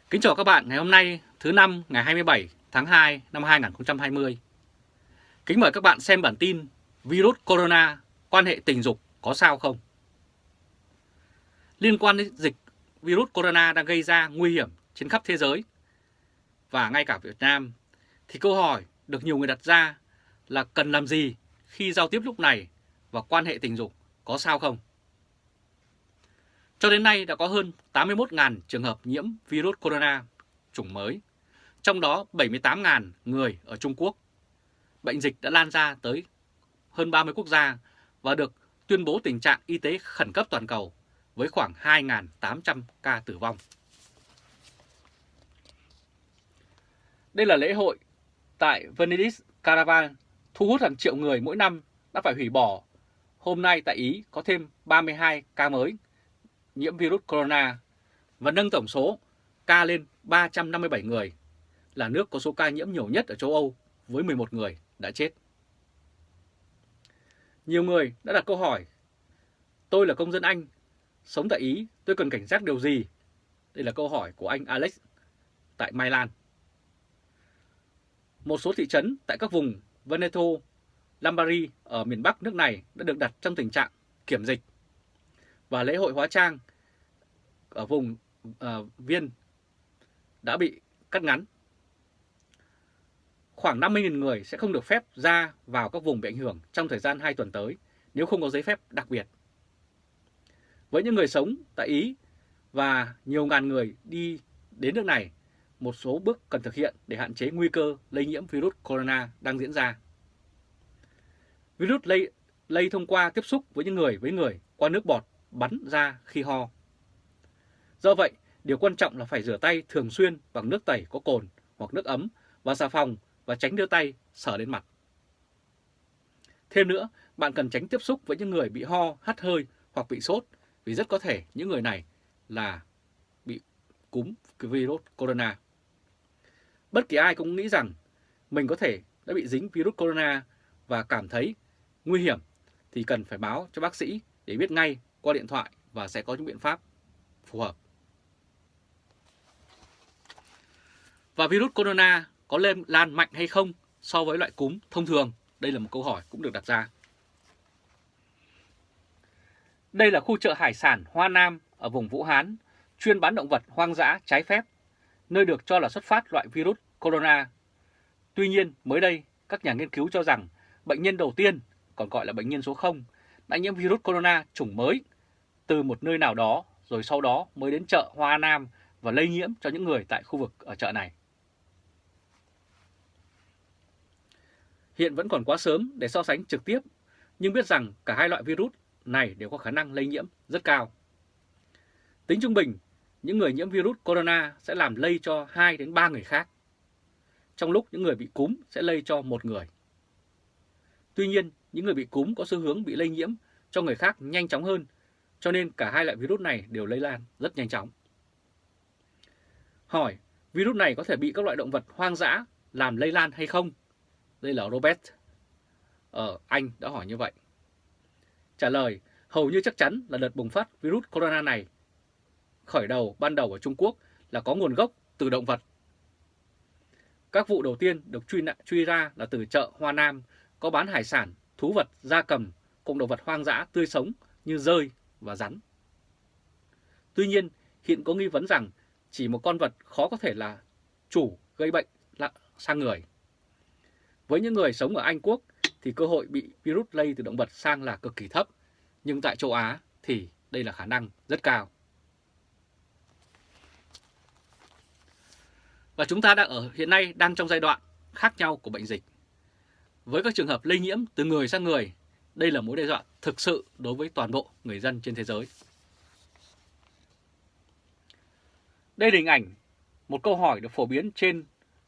Kính chào các bạn ngày hôm nay thứ năm ngày 27 tháng 2 năm 2020. Kính mời các bạn xem bản tin virus corona quan hệ tình dục có sao không? Liên quan đến dịch virus corona đang gây ra nguy hiểm trên khắp thế giới và ngay cả Việt Nam, thì câu hỏi được nhiều người đặt ra là cần làm gì khi giao tiếp lúc này và quan hệ tình dục có sao không? Cho đến nay đã có hơn 81.000 trường hợp nhiễm virus corona chủng mới, trong đó 78.000 người ở Trung Quốc. Bệnh dịch đã lan ra tới hơn 30 quốc gia và được tuyên bố tình trạng y tế khẩn cấp toàn cầu với khoảng 2.800 ca tử vong. Đây là lễ hội tại Venice Caravan thu hút hàng triệu người mỗi năm đã phải hủy bỏ. Hôm nay tại Ý có thêm 32 ca mới nhiễm virus corona và nâng tổng số ca lên 357 người, là nước có số ca nhiễm nhiều nhất ở châu Âu với 11 người đã chết. Nhiều người đã đặt câu hỏi: tôi là công dân Anh, sống tại Ý, tôi cần cảnh giác điều gì? Đây là câu hỏi của anh Alex tại Milan. Một số thị trấn tại các vùng Veneto, Lombardy ở miền Bắc nước này đã được đặt trong tình trạng kiểm dịch, và lễ hội hóa trang ở vùng Viên đã bị cắt ngắn. Khoảng 50.000 người sẽ không được phép ra vào các vùng bị ảnh hưởng trong thời gian 2 tuần tới nếu không có giấy phép đặc biệt. Với những người sống tại Ý và nhiều ngàn người đi đến nước này, một số bước cần thực hiện để hạn chế nguy cơ lây nhiễm virus corona đang diễn ra. Virus lây thông qua tiếp xúc với những người qua nước bọt bắn ra khi ho. Do vậy, điều quan trọng là phải rửa tay thường xuyên bằng nước tẩy có cồn hoặc nước ấm và xà phòng, và tránh đưa tay sờ lên mặt. Thêm nữa, bạn cần tránh tiếp xúc với những người bị ho, hắt hơi hoặc bị sốt, vì rất có thể những người này là bị cúm virus corona. Bất kỳ ai cũng nghĩ rằng mình có thể đã bị dính virus corona và cảm thấy nguy hiểm thì cần phải báo cho bác sĩ để biết ngay qua điện thoại và sẽ có những biện pháp phù hợp. Và virus corona có lan mạnh hay không so với loại cúm thông thường? Đây là một câu hỏi cũng được đặt ra. Đây là khu chợ hải sản Hoa Nam ở vùng Vũ Hán, chuyên bán động vật hoang dã trái phép, nơi được cho là xuất phát loại virus corona. Tuy nhiên, mới đây, các nhà nghiên cứu cho rằng bệnh nhân đầu tiên, còn gọi là bệnh nhân số 0, đã nhiễm virus corona chủng mới từ một nơi nào đó, rồi sau đó mới đến chợ Hoa Nam và lây nhiễm cho những người tại khu vực ở chợ này. Hiện vẫn còn quá sớm để so sánh trực tiếp, nhưng biết rằng cả hai loại virus này đều có khả năng lây nhiễm rất cao. Tính trung bình, những người nhiễm virus corona sẽ làm lây cho 2 đến 3 người khác, trong lúc những người bị cúm sẽ lây cho một người. Tuy nhiên, những người bị cúm có xu hướng bị lây nhiễm cho người khác nhanh chóng hơn, cho nên cả hai loại virus này đều lây lan rất nhanh chóng. Hỏi: virus này có thể bị các loại động vật hoang dã làm lây lan hay không? Đây là Robert ở Anh đã hỏi như vậy. Trả lời: hầu như chắc chắn là đợt bùng phát virus corona này khởi đầu ban đầu ở Trung Quốc là có nguồn gốc từ động vật. Các vụ đầu tiên được truy ra là từ chợ Hoa Nam có bán hải sản, thú vật, gia cầm cùng động vật hoang dã tươi sống như dơi và rắn. Tuy nhiên, hiện có nghi vấn rằng chỉ một con vật khó có thể là chủ gây bệnh sang người. Với những người sống ở Anh Quốc thì cơ hội bị virus lây từ động vật sang là cực kỳ thấp, nhưng tại châu Á thì đây là khả năng rất cao. Và chúng ta hiện nay đang trong giai đoạn khác nhau của bệnh dịch. Với các trường hợp lây nhiễm từ người sang người, đây là mối đe dọa thực sự đối với toàn bộ người dân trên thế giới. Đây là hình ảnh một câu hỏi được phổ biến trên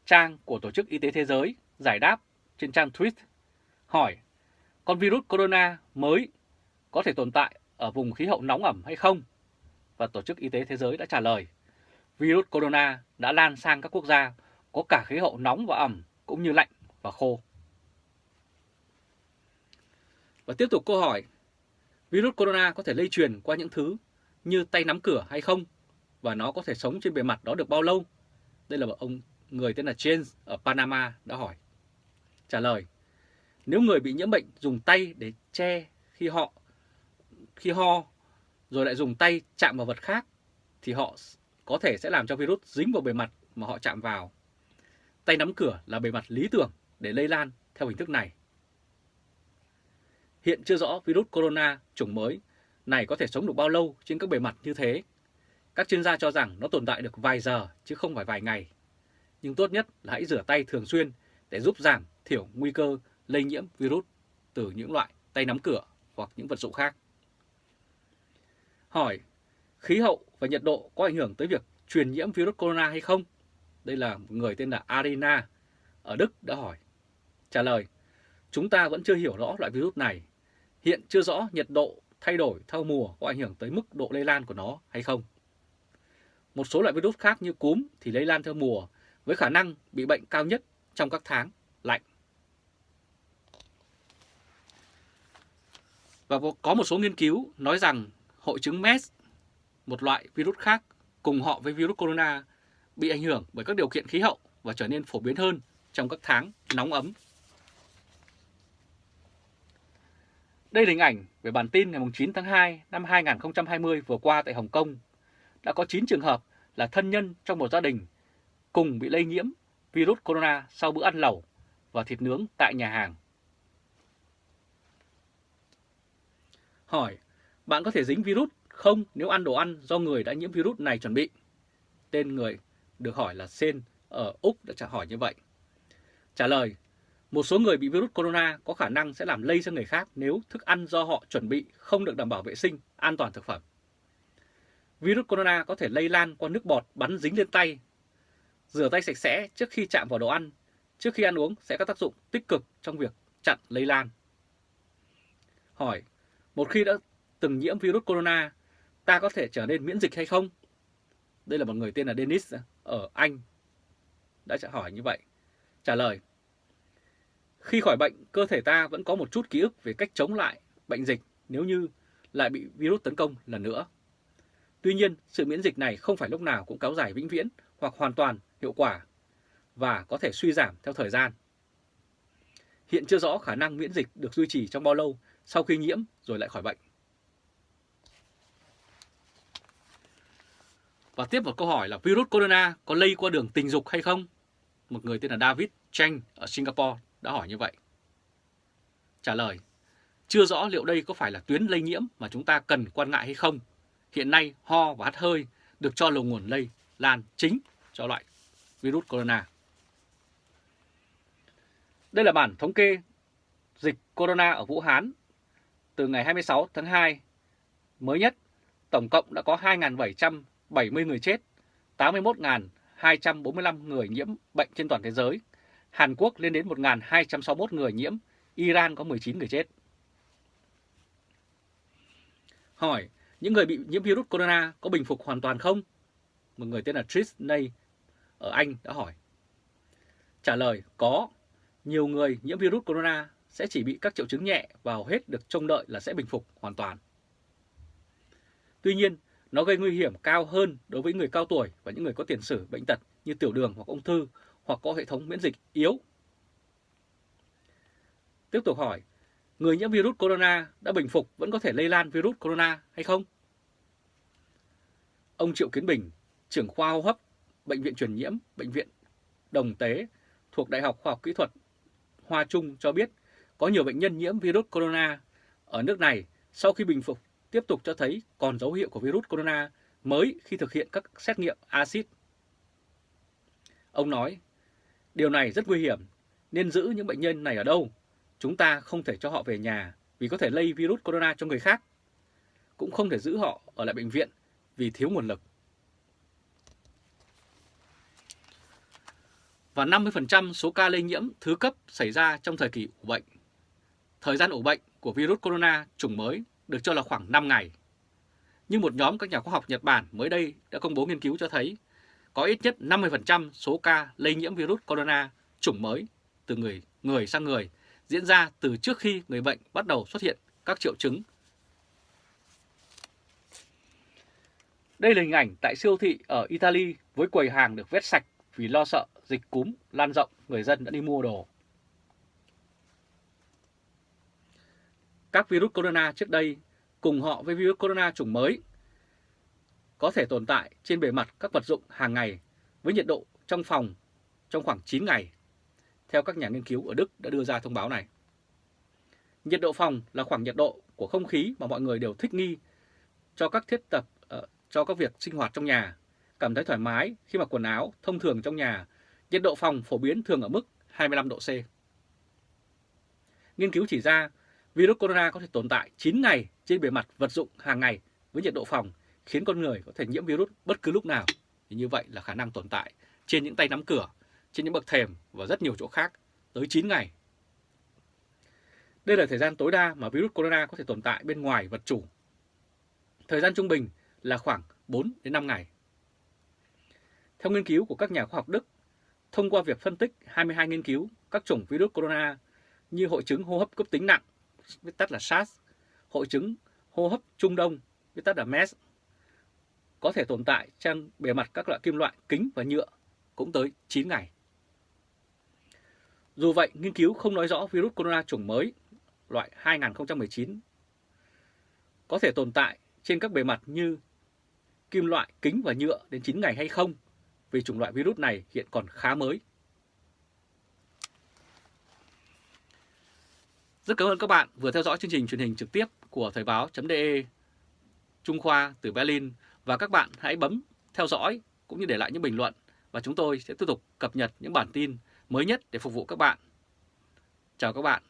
trang của Tổ chức Y tế Thế giới giải đáp trên trang tweet. Hỏi: con virus corona mới có thể tồn tại ở vùng khí hậu nóng ẩm hay không? Và Tổ chức Y tế Thế giới đã trả lời: virus corona đã lan sang các quốc gia có cả khí hậu nóng và ẩm cũng như lạnh và khô. Và tiếp tục câu hỏi: virus corona có thể lây truyền qua những thứ như tay nắm cửa hay không? và nó có thể sống trên bề mặt đó được bao lâu? Đây là một người tên là James ở Panama đã hỏi. Trả lời, nếu người bị nhiễm bệnh dùng tay để che khi ho, rồi lại dùng tay chạm vào vật khác, thì họ có thể sẽ làm cho virus dính vào bề mặt mà họ chạm vào. Tay nắm cửa là bề mặt lý tưởng để lây lan theo hình thức này. Hiện chưa rõ virus corona chủng mới này có thể sống được bao lâu trên các bề mặt như thế. Các chuyên gia cho rằng nó tồn tại được vài giờ chứ không phải vài ngày. Nhưng tốt nhất là hãy rửa tay thường xuyên để giúp giảm thiểu nguy cơ lây nhiễm virus từ những loại tay nắm cửa hoặc những vật dụng khác. Hỏi, khí hậu và nhiệt độ có ảnh hưởng tới việc truyền nhiễm virus corona hay không? Đây là một người tên là Arena ở Đức đã hỏi. Trả lời, chúng ta vẫn chưa hiểu rõ loại virus này. Hiện chưa rõ nhiệt độ thay đổi theo mùa có ảnh hưởng tới mức độ lây lan của nó hay không. Một số loại virus khác như cúm thì lây lan theo mùa với khả năng bị bệnh cao nhất trong các tháng lạnh. Và có một số nghiên cứu nói rằng hội chứng MERS, một loại virus khác cùng họ với virus corona, bị ảnh hưởng bởi các điều kiện khí hậu và trở nên phổ biến hơn trong các tháng nóng ấm. Đây là hình ảnh về bản tin ngày 9 tháng 2 năm 2020 vừa qua tại Hồng Kông. Đã có 9 trường hợp là thân nhân trong một gia đình cùng bị lây nhiễm virus corona sau bữa ăn lẩu và thịt nướng tại nhà hàng. Hỏi, bạn có thể dính virus không nếu ăn đồ ăn do người đã nhiễm virus này chuẩn bị? Tên người được hỏi là Sen ở Úc đã trả hỏi như vậy. Trả lời, một số người bị virus corona có khả năng sẽ làm lây sang người khác nếu thức ăn do họ chuẩn bị không được đảm bảo vệ sinh, an toàn thực phẩm. Virus corona có thể lây lan qua nước bọt bắn dính lên tay. Rửa tay sạch sẽ trước khi chạm vào đồ ăn, trước khi ăn uống sẽ có tác dụng tích cực trong việc chặn lây lan. Hỏi, một khi đã từng nhiễm virus corona, ta có thể trở nên miễn dịch hay không? Đây là một người tên là Dennis ở Anh đã trả hỏi như vậy. Trả lời, khi khỏi bệnh, cơ thể ta vẫn có một chút ký ức về cách chống lại bệnh dịch nếu như lại bị virus tấn công lần nữa. Tuy nhiên, sự miễn dịch này không phải lúc nào cũng kéo dài vĩnh viễn hoặc hoàn toàn hiệu quả và có thể suy giảm theo thời gian. Hiện chưa rõ khả năng miễn dịch được duy trì trong bao lâu sau khi nhiễm rồi lại khỏi bệnh. Và tiếp một câu hỏi là virus corona có lây qua đường tình dục hay không? Một người tên là David Cheng ở Singapore đã hỏi như vậy. Trả lời, chưa rõ liệu đây có phải là tuyến lây nhiễm mà chúng ta cần quan ngại hay không. Hiện nay ho và hắt hơi được cho là nguồn lây lan chính cho loại virus corona. Đây là bản thống kê dịch corona ở Vũ Hán từ ngày 26 tháng 2 mới nhất. Tổng cộng đã có 2.770 người chết, 81.245 người nhiễm bệnh trên toàn thế giới. Hàn Quốc lên đến 1.261 người nhiễm, Iran có 19 người chết. Hỏi, những người bị nhiễm virus corona có bình phục hoàn toàn không? Một người tên là Trisney ở Anh đã hỏi. Trả lời, có. Nhiều người nhiễm virus corona sẽ chỉ bị các triệu chứng nhẹ và hầu hết được trông đợi là sẽ bình phục hoàn toàn. Tuy nhiên, nó gây nguy hiểm cao hơn đối với người cao tuổi và những người có tiền sử bệnh tật như tiểu đường hoặc ung thư hoặc có hệ thống miễn dịch yếu. Tiếp tục hỏi, người nhiễm virus corona đã bình phục vẫn có thể lây lan virus corona hay không? Ông Triệu Kiến Bình, trưởng khoa hô hấp, Bệnh viện Truyền nhiễm, Bệnh viện Đồng Tế thuộc Đại học Khoa học Kỹ thuật Hoa Trung cho biết có nhiều bệnh nhân nhiễm virus corona ở nước này sau khi bình phục tiếp tục cho thấy còn dấu hiệu của virus corona mới khi thực hiện các xét nghiệm axit. Ông nói, điều này rất nguy hiểm, nên giữ những bệnh nhân này ở đâu? Chúng ta không thể cho họ về nhà vì có thể lây virus corona cho người khác. Cũng không thể giữ họ ở lại bệnh viện vì thiếu nguồn lực. Và 50% số ca lây nhiễm thứ cấp xảy ra trong thời kỳ ủ bệnh. Thời gian ủ bệnh của virus corona chủng mới được cho là khoảng 5 ngày. Nhưng một nhóm các nhà khoa học Nhật Bản mới đây đã công bố nghiên cứu cho thấy có ít nhất 50% số ca lây nhiễm virus corona chủng mới từ người sang người diễn ra từ trước khi người bệnh bắt đầu xuất hiện các triệu chứng. Đây là hình ảnh tại siêu thị ở Italy với quầy hàng được vét sạch vì lo sợ dịch cúm lan rộng, người dân đã đi mua đồ. Các virus corona trước đây cùng họ với virus corona chủng mới có thể tồn tại trên bề mặt các vật dụng hàng ngày với nhiệt độ trong phòng trong khoảng 9 ngày, theo các nhà nghiên cứu ở Đức đã đưa ra thông báo này. Nhiệt độ phòng là khoảng nhiệt độ của không khí mà mọi người đều thích nghi cho các cho các việc sinh hoạt trong nhà, cảm thấy thoải mái khi mặc quần áo thông thường trong nhà. Nhiệt độ phòng phổ biến thường ở mức 25 độ C. Nghiên cứu chỉ ra virus corona có thể tồn tại 9 ngày trên bề mặt vật dụng hàng ngày với nhiệt độ phòng, khiến con người có thể nhiễm virus bất cứ lúc nào. Thì như vậy là khả năng tồn tại trên những tay nắm cửa, trên những bậc thềm và rất nhiều chỗ khác tới 9 ngày. Đây là thời gian tối đa mà virus corona có thể tồn tại bên ngoài vật chủ. Thời gian trung bình là khoảng 4 đến 5 ngày. Theo nghiên cứu của các nhà khoa học Đức, thông qua việc phân tích 22 nghiên cứu các chủng virus corona như hội chứng hô hấp cấp tính nặng, viết tắt là SARS, hội chứng hô hấp Trung Đông, viết tắt là MERS, có thể tồn tại trên bề mặt các loại kim loại, kính và nhựa cũng tới 9 ngày. Dù vậy, nghiên cứu không nói rõ virus corona chủng mới loại 2019 có thể tồn tại trên các bề mặt như kim loại, kính và nhựa đến 9 ngày hay không, vì chủng loại virus này hiện còn khá mới. Rất cảm ơn các bạn vừa theo dõi chương trình truyền hình trực tiếp của Thời báo.de Trung Khoa từ Berlin, và các bạn hãy bấm theo dõi cũng như để lại những bình luận và chúng tôi sẽ tiếp tục cập nhật những bản tin mới nhất để phục vụ các bạn. Chào các bạn.